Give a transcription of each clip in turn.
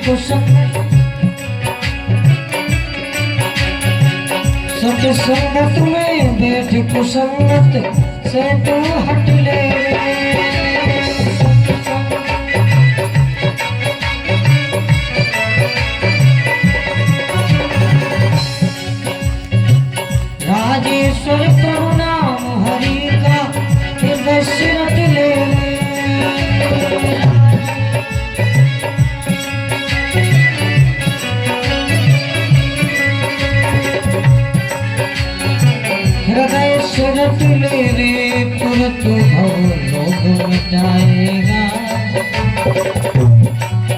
कुसंगत सत संगत में बैठ कुसंगत से तू हट ले। राजेश्वर प्रभु नाम हरि का हृदय से रट ले। हृदय से रट ले रे तुरंत भव लोग मिटाएगा,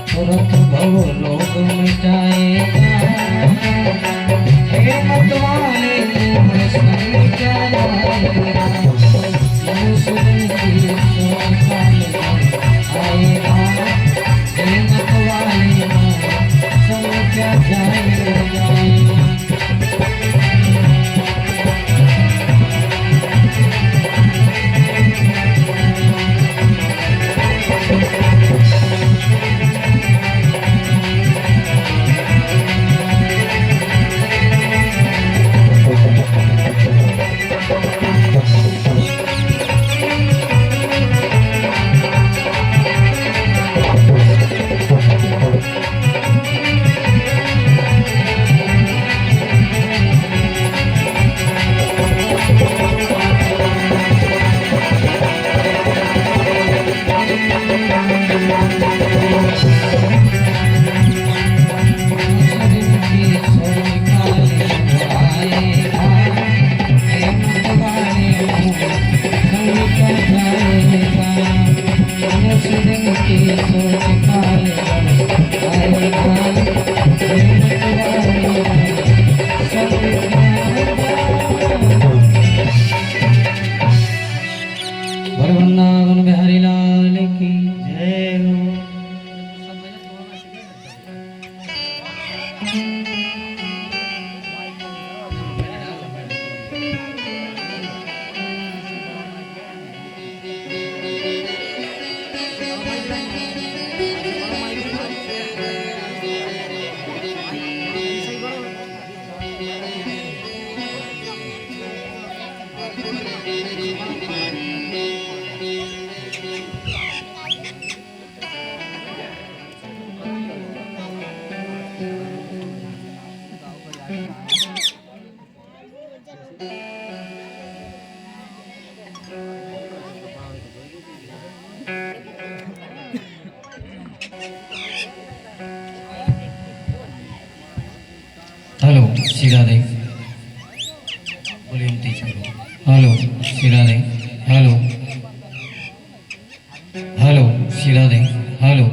तुरंत भव लोग मिटाएगा। हे मतवाले वृंदावन बिहारी लाल की जय हो। हेलो सीधा दे वॉल्यूम तेज करो। हेलो सीधा दे, हेलो हेलो सीधा दे, हेलो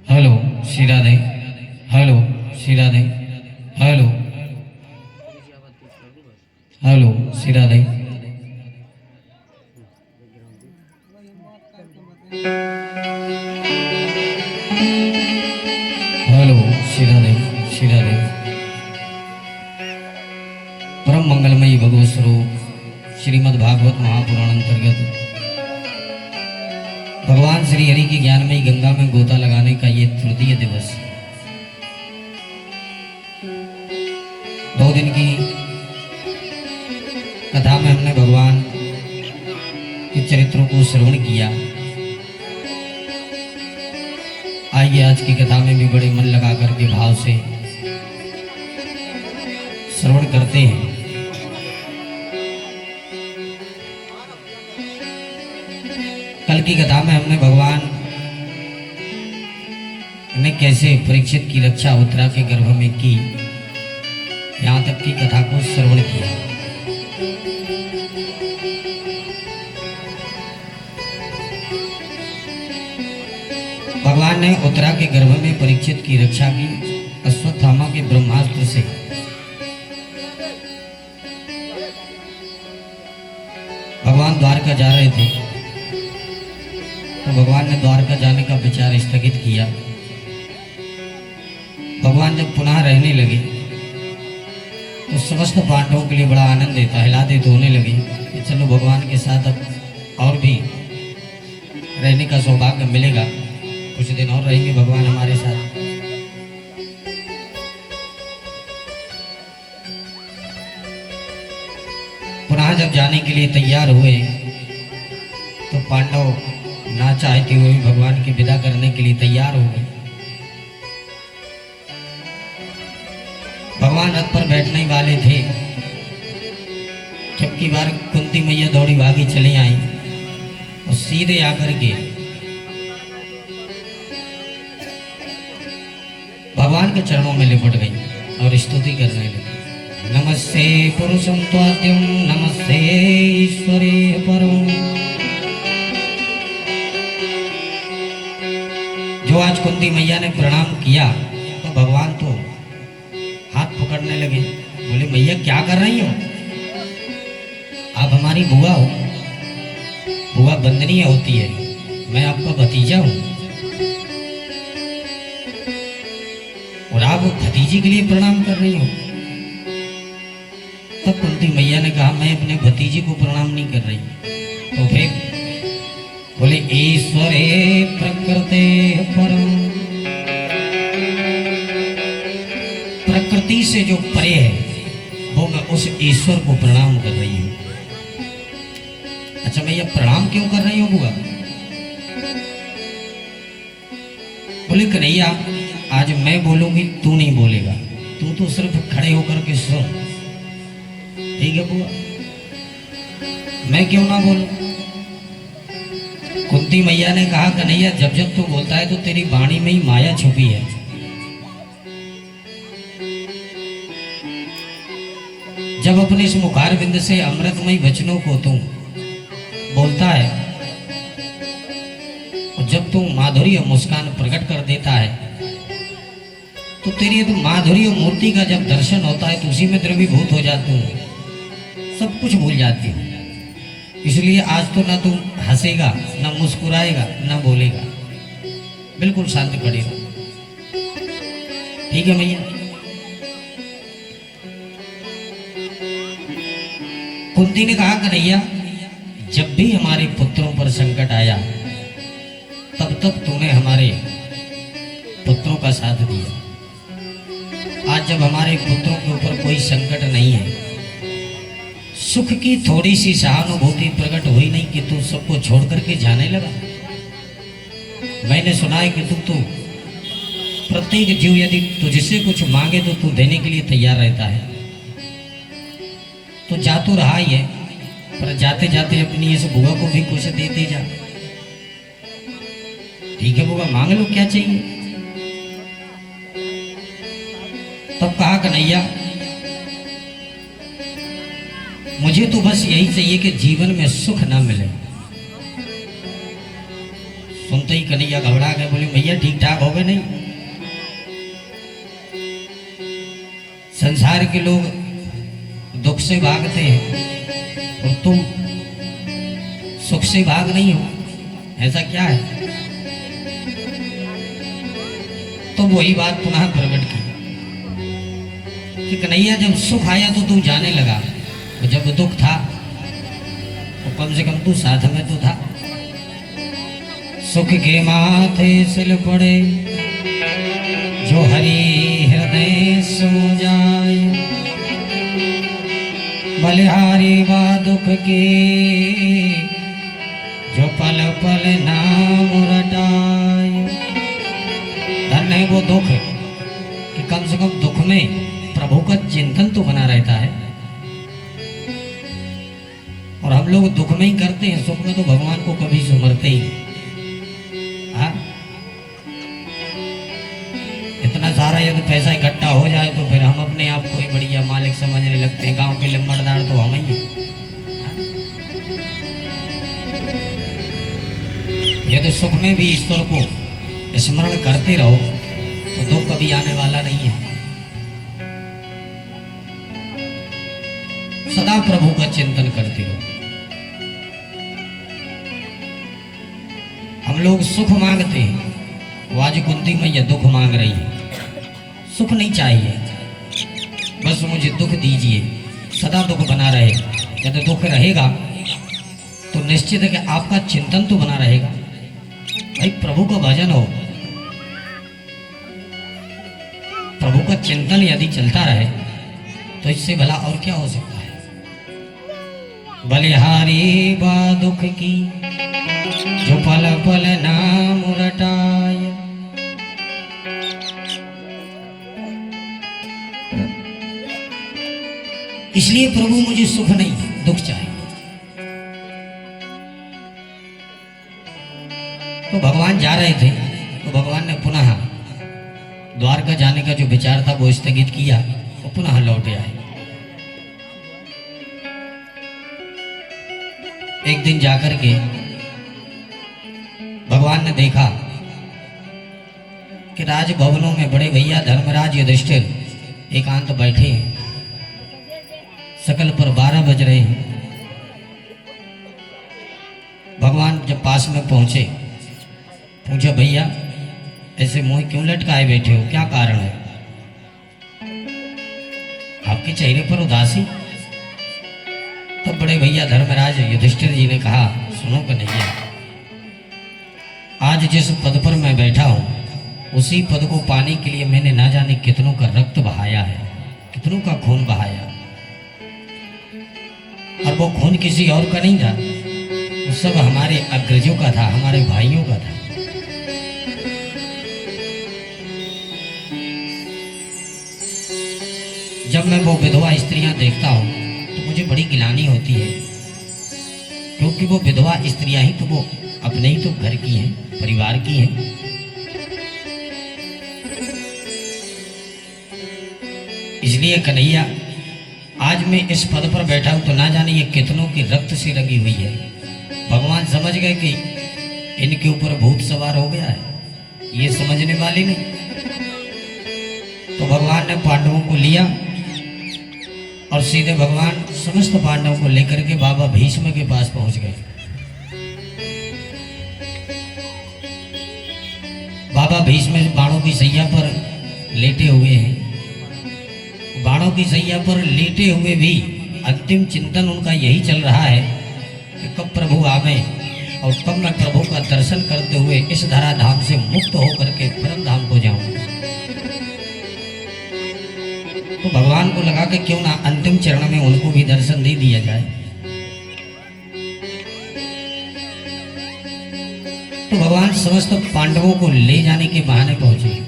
हेलो सीधा दे, हेलो सीधा दे, हेलो हेलो सीधा दे। हेलो सीधा दे, सीधा दे। परम मंगलमयी भगवत स्वरूप श्रीमद् भागवत महापुराण अंतर्गत भगवान श्री हरि की ज्ञानमयी गंगा में गोता लगाने का ये तृतीय दिवस, 2 दिन की कथा में हमने भगवान के चरित्रों को श्रवण किया। आइए आज की कथा में भी बड़े मन लगा करके भाव से श्रवण करते हैं। कल की कथा में हमने भगवान ने कैसे परीक्षित की रक्षा उत्तरा के गर्भ में की, यहाँ तक की कथा को श्रवण किया। भगवान ने उत्तरा के गर्भ में परीक्षित की रक्षा की अश्वत्थामा के ब्रह्मास्त्र से। भगवान द्वारका जा रहे थे तो भगवान ने द्वारका जाने का विचार स्थगित किया। भगवान जब पुनः रहने लगे तो समस्त पांडवों के लिए बड़ा आनंद देता, हिलाते होने लगे कि चलो भगवान के साथ अब और भी रहने का सौभाग्य मिलेगा, कुछ दिन और रहेंगे भगवान हमारे साथ। पुनः जब जाने के लिए तैयार हुए तो पांडव ना चाहते हुए भी भगवान की विदा करने के लिए तैयार हो गए। भगवान रथ पर बैठने वाले थे, जबकि बार कुंती मैया दौड़ी भागी चली आई और सीधे आकर के भगवान के चरणों में लिपट गई और स्तुति करने लगी। नमस्ते पुरुषं त्वाद्यं नमस्ते ईश्वरे परम। जो आज कुंती मैया ने प्रणाम किया तो भगवान तो हाथ पकड़ने लगे, बोले मैया क्या कर रही हो, आप हमारी बुआ हो, बुआ बंदनीय होती है, मैं आपका भतीजा हूं और आप भतीजी के लिए प्रणाम कर रही हो। तब कुंती मैया ने कहा मैं अपने भतीजी को प्रणाम नहीं कर रही। तो फिर बोले ईश्वरे प्रकृते परम, प्रकृति से जो परे है वो मैं उस ईश्वर को प्रणाम कर रही हूं। अच्छा मैया प्रणाम क्यों कर रही हो बुआ? बोले कन्हैया आज मैं बोलूंगी तू नहीं बोलेगा, तू तो सिर्फ खड़े होकर के सुन, ठीक है बुआ? मैं क्यों ना बोलूं? कुंती मैया ने कहा कन्हैया जब जब तू बोलता है तो तेरी वाणी में ही माया छुपी है। जब अपने इस मुखारविंद से अमृतमय वचनों को तू बोलता है और जब तू माधुर्य मुस्कान प्रकट कर देता है तो तेरी तो माधुर्य मूर्ति का जब दर्शन होता है तो उसी में द्रवीभूत हो जाती हूँ, सब कुछ भूल जाती हूँ। इसलिए आज तो ना तू हंसेगा, ना मुस्कुराएगा, ना बोलेगा, बिल्कुल शांत खड़ी रहो, ठीक है मैया? कुंती ने कहा कन्हैया जब भी हमारे पुत्रों पर संकट आया तब तक तूने हमारे पुत्रों का साथ दिया। आज जब हमारे पुत्रों के ऊपर कोई संकट नहीं है, सुख की थोड़ी सी सहानुभूति प्रकट हुई नहीं कि तू सबको छोड़ करके जाने लगा। मैंने सुना है कि तू प्रत्येक जीव यदि तुझसे कुछ मांगे तो तू देने के लिए तैयार रहता है। तो जा तो रहा ही है, पर जाते जाते अपनी इस बुआ को भी कुछ देते जा, ठीक है बुआ? मांग लो क्या चाहिए। तब कहा कन्हैया मुझे तो बस यही चाहिए कि जीवन में सुख ना मिले। सुनते ही कन्हैया घबरा गए, बोले भैया ठीक ठाक हो गए? नहीं, संसार के लोग दुख से भागते हैं और तुम सुख से भाग नहीं हो, ऐसा क्या है? तो वही बात पुनः प्रकट की कि कन्हैया जब सुख आया तो तू जाने लगा, तो जब दुख था तो कम से कम तू साथ में तो था। सुख के माथे सिल पड़े जो हरि हृदय सो जाए, बलिहारी बा दुख के जो पल पल नाम रटाए। धन्य है वो दुख कि कम से कम दुख में प्रभु का चिंतन तो बना रहता है। और हम लोग दुख में ही करते हैं, सुख में तो भगवान को कभी सुमरते ही। हाँ, इतना सारा यदि पैसा इकट्ठा हो जाए तो फिर हम अपने आप को ही बढ़िया मालिक समझने लगते हैं। गांव के लंबड़दार तो हम ही हैं। यदि सुख में भी ईश्वर को स्मरण करते रहो तो दुख कभी आने वाला नहीं है। सदा प्रभु का चिंतन करते रहो। हम लोग सुख मांगते हैं, वो आज कुंती मैया दुख मांग रही है। सुख नहीं चाहिए, बस मुझे दुख दीजिए, सदा दुख बना रहे। यदि दुख रहेगा निश्चित है कि आपका चिंतन तो बना रहेगा। भाई प्रभु का भजन हो, प्रभु का चिंतन यदि चलता रहे तो इससे भला और क्या हो सकता है। बलिहारी बा दुख की जो पल पल नाम रटाय। इसलिए प्रभु मुझे सुख नहीं दुख चाहिए। तो भगवान जा रहे थे तो भगवान ने पुनः द्वारका जाने का जो विचार था वो स्थगित किया और पुनः लौटे आए। एक दिन जाकर के भगवान ने देखा कि राजभवनों में बड़े भैया धर्मराज युधिष्ठिर एकांत बैठे हैं। सकल पर 12 बज रहे हैं। भगवान जब पास में पहुंचे, पूछा भैया ऐसे मुंह क्यों लटकाए बैठे हो, क्या कारण है? आपके चेहरे पर उदासी। तो बड़े भैया धर्मराज युधिष्ठिर जी ने कहा, सुनो कन्हैया, आज जिस पद पर मैं बैठा हूं उसी पद को पाने के लिए मैंने ना जाने कितनों का रक्त बहाया है, कितनों का खून बहाया। और वो खून किसी और का नहीं था, वो सब हमारे अग्रजों का था, हमारे भाइयों का था। जब मैं वो विधवा स्त्रियां देखता हूं तो मुझे बड़ी गिलानी होती है, क्योंकि वो विधवा स्त्रियां ही तो वो अपने ही तो घर की हैं, परिवार की हैं। इसलिए कन्हैया आज मैं इस पद पर बैठा हूं तो ना जाने ये कितनों की रक्त से रंगी हुई है। भगवान समझ गए कि इनके ऊपर भूत सवार हो गया है, ये समझने वाले नहीं। तो भगवान ने पांडवों को लिया और सीधे भगवान समस्त पांडवों को लेकर के बाबा भीष्म के पास पहुंच गए। बाबा भीष्म बाणों की सैया पर लेटे हुए हैं। बाणों की सैया पर लेटे हुए भी अंतिम चिंतन उनका यही चल रहा है कि कब प्रभु आवे और कब मैं प्रभु का दर्शन करते हुए इस धरा धाम से मुक्त होकर के परम धाम को जाऊं। तो भगवान को लगा कि क्यों ना अंतिम चरण में उनको भी दर्शन दे दिया जाए। तो भगवान समस्त पांडवों को ले जाने के बहाने पहुंचे।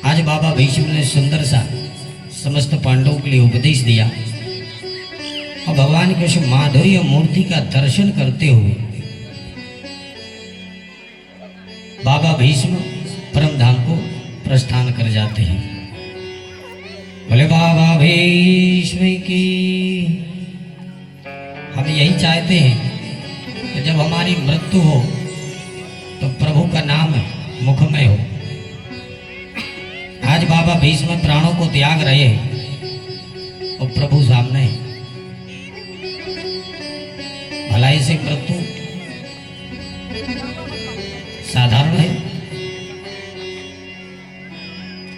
आज बाबा भीष्म ने सुंदर सा समस्त पांडवों के लिए उपदेश दिया और भगवान के उस माधुर्य मूर्ति का दर्शन करते हुए बाबा भीष्म परम धाम को प्रस्थान कर जाते हैं। बोले बाबा भीष्म की। हम यही चाहते हैं कि जब हमारी मृत्यु हो तो प्रभु का नाम मुखमय हो। आज बाबा भीष्म प्राणों को त्याग रहे हैं और प्रभु सामने है। भलाई से मृत्यु साधारण है।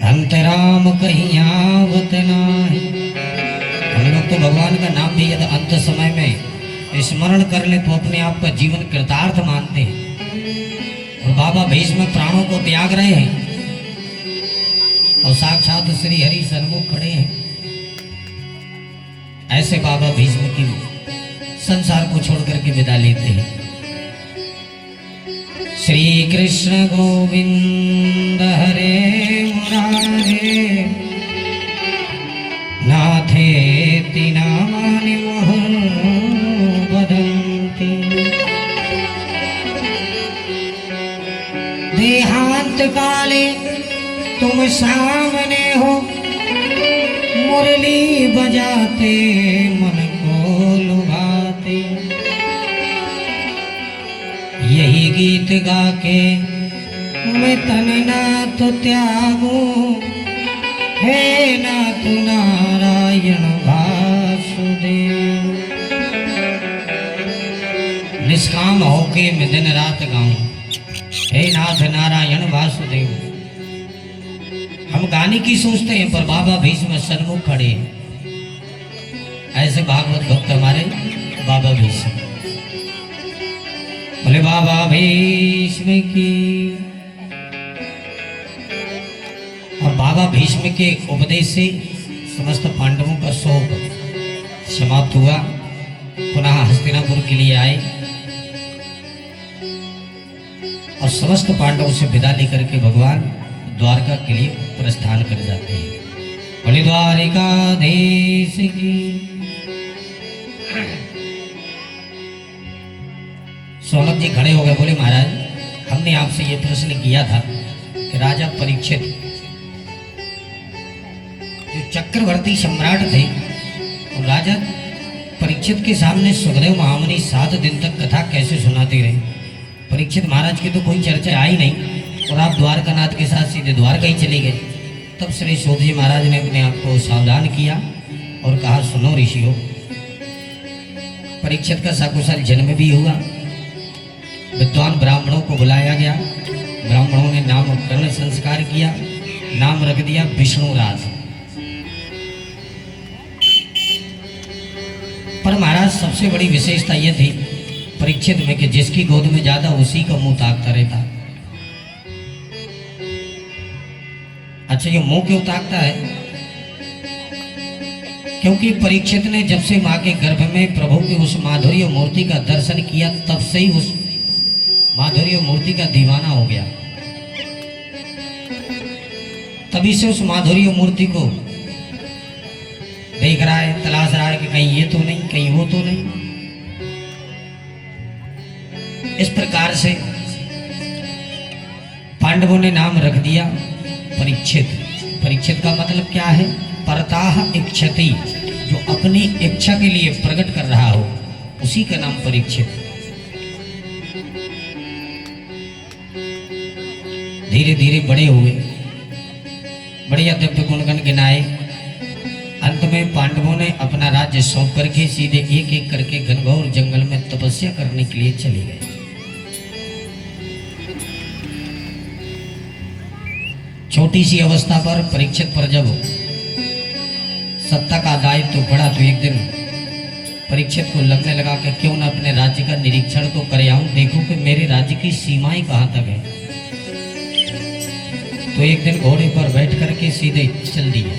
अंतराम कहीं आवत नाही। हम लोग तो भगवान का नाम भी यदि अंत समय में स्मरण कर ले तो अपने आप का जीवन कृतार्थ मानते हैं। और बाबा भीष्म प्राणों को त्याग रहे हैं और साक्षात श्री हरि सन्मुख खड़े हैं। ऐसे बाबा भीष्म की संसार को छोड़ करके विदा लेते हैं। श्री कृष्ण गोविंद हरे मुरारे नाथेति नामानि वदन्ति। देहांत काले तुम सामने हो, मुरली बजाते मन को लुभाते। यही गीत गा के मैं तन नाथ त्यागूं, हे नाथ नारायण वासुदेव। निष्काम होके मैं दिन रात गाऊं, हे नाथ नारायण वासुदेव। हम गाने की सोचते हैं पर बाबा भीष्म सन्मुख खड़े हैं। ऐसे भागवत भक्त हमारे बाबा भीष्म। बोले बाबा भीष्म की। और बाबा भीष्म के उपदेश से समस्त पांडवों का शोक समाप्त हुआ। पुनः हस्तिनापुर के लिए आए और समस्त पांडवों से विदा लेकर के भगवान द्वारका के लिए प्रस्थान कर जाते हैं। बोले द्वारिकाधीश की। सोनक जी खड़े हो गए, बोले महाराज हमने आपसे ये प्रश्न किया था कि राजा परीक्षित जो चक्रवर्ती सम्राट थे और राजा परीक्षित के सामने सुखदेव महामुनि 7 दिन तक कथा कैसे सुनाते रहे। परीक्षित महाराज की तो कोई चर्चा आई नहीं और आप द्वारकानाथ के साथ सीधे द्वारका ही चले गए। तब श्री सूत जी महाराज ने अपने आप को सावधान किया और कहा सुनो ऋषियों, परीक्षित का सकुशल जन्म भी हुआ। विद्वान ब्राह्मणों को बुलाया गया, ब्राह्मणों ने नामकरण संस्कार किया, नाम रख दिया विष्णुराज। पर महाराज सबसे बड़ी विशेषता यह थी परीक्षित में कि जिसकी गोद में ज्यादा उसी का मुंह ताकता रहता। अच्छा, ये मुंह क्यों ताकता है? क्योंकि परीक्षित ने जब से मां के गर्भ में प्रभु की उस माधुर्य मूर्ति का दर्शन किया तब से ही उस माधुर्य मूर्ति का दीवाना हो गया। तभी से उस माधुर्य मूर्ति को देख रहा है, तलाश रहा है कि कहीं ये तो नहीं, कहीं वो तो नहीं। इस प्रकार से पांडवों ने नाम रख दिया परीक्षित। परीक्षित का मतलब क्या है? परताह इच्छति, जो अपनी इच्छा के लिए प्रकट कर रहा हो उसी का नाम परीक्षित। धीरे धीरे बड़े हुए, बढ़िया दिव्य गुणगण गिनाए। अंत में पांडवों ने अपना राज्य सौंप करके सीधे एक एक करके घनघोर जंगल में तपस्या करने के लिए चले गए। छोटी सी अवस्था पर परीक्षित पर जब सत्ता का दायित्व पड़ा तो एक दिन परीक्षित को लगने लगा कि क्यों न अपने राज्य का निरीक्षण तो कर आऊं, देखूं कि मेरे राज्य की सीमाएं कहां तक है। तो एक दिन घोड़े पर बैठ करके सीधे चल दिए।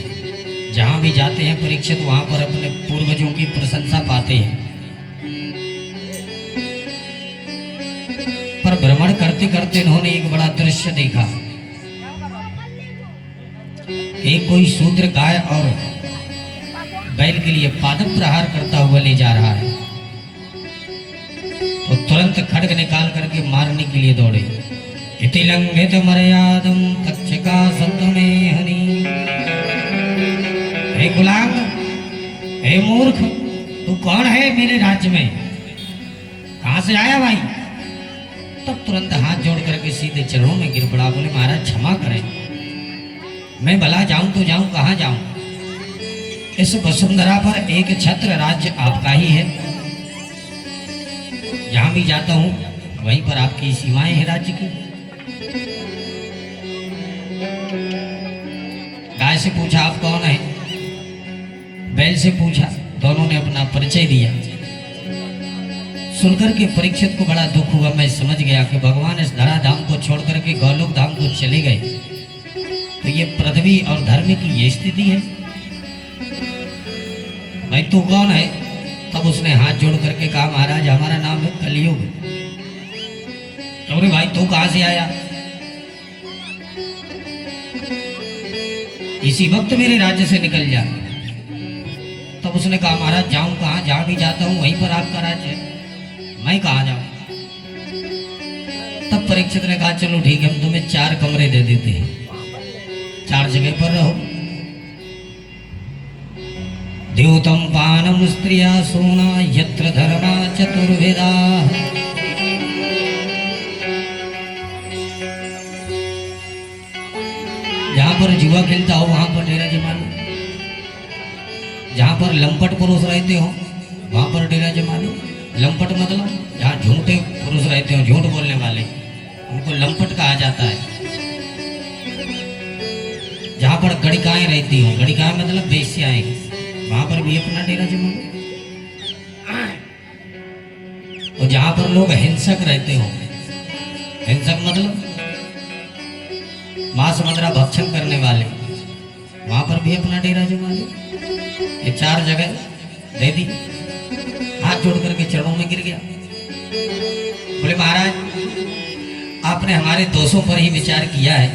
जहां भी जाते हैं परीक्षित वहां पर अपने पूर्वजों की प्रशंसा पाते हैं। पर भ्रमण करते करते इन्होंने एक बड़ा दृश्य देखा। एक कोई शूद्र गाय और बैल के लिए पादप प्रहार करता हुआ ले जा रहा है। तो तुरंत खड्ग निकाल करके मारने के लिए दौड़े। इति लंघित मर्यादम तक्षका शब्द में हनी। हे गुलाम, हे मूर्ख, तू कौन है मेरे राज्य में? कहां से आया भाई? तब तुरंत हाथ जोड़ करके सीधे चरणों में गिर पड़ा। बोले महाराज क्षमा करें, मैं भला जाऊं तो जाऊं, कहां जाऊं? इस वसुंधरा पर एक छत्र राज्य आपका ही है। जहां भी जाता हूं वहीं पर आपकी सीमाएं हैं राज्य की। गाय से पूछा आप कौन है? बैल से पूछा, दोनों ने अपना परिचय दिया। सुनकर के परीक्षित को बड़ा दुख हुआ। मैं समझ गया कि भगवान इस धरा धाम को छोड़ करके गौलोक धाम को चले गए, तो ये पृथ्वी और धर्म की ये स्थिति है। भाई तू कौन है? तब उसने हाथ जोड़ करके कहा महाराज हमारा नाम है कलयुग। तो भाई तू कहां से आया? इसी वक्त मेरे राज्य से निकल जा। तब उसने कहा महाराज जाऊं कहां? जहां भी जाता हूं वहीं पर आपका राज्य है, मैं कहां जाऊं? तब परीक्षित ने कहा चलो ठीक है, हम तुम्हें 4 कमरे दे देते हैं, 4 जगह पर रहो। द्योतम पानम स्त्रिया सोना यत्र धर्मा चतुर्वेदा। जहां पर जुआ खेलता हो वहां पर डेरा जमा लो। जहां पर लंपट पुरुष रहते हो वहां पर डेरा जमा लो। लंपट मतलब जहां झूठे पुरुष रहते हो, झूठ बोलने वाले, उनको लंपट कहा जाता है। जहां पर गणिकाएं रहती हो, गणिकाएं मतलब वेश्याएं, वहां पर भी ये अपना डेरा जमा लो। और जहां पर लोग हिंसक रहते हो, हिंसक मतलब मांस मदिरा भक्षण करने वाले, वहां पर भी अपना डेरा जमा लो। ये 4 जगह दे दी, हाथ जोड़ करके चरणों में गिर गया। बोले महाराज आपने हमारे दोषों पर ही विचार किया है,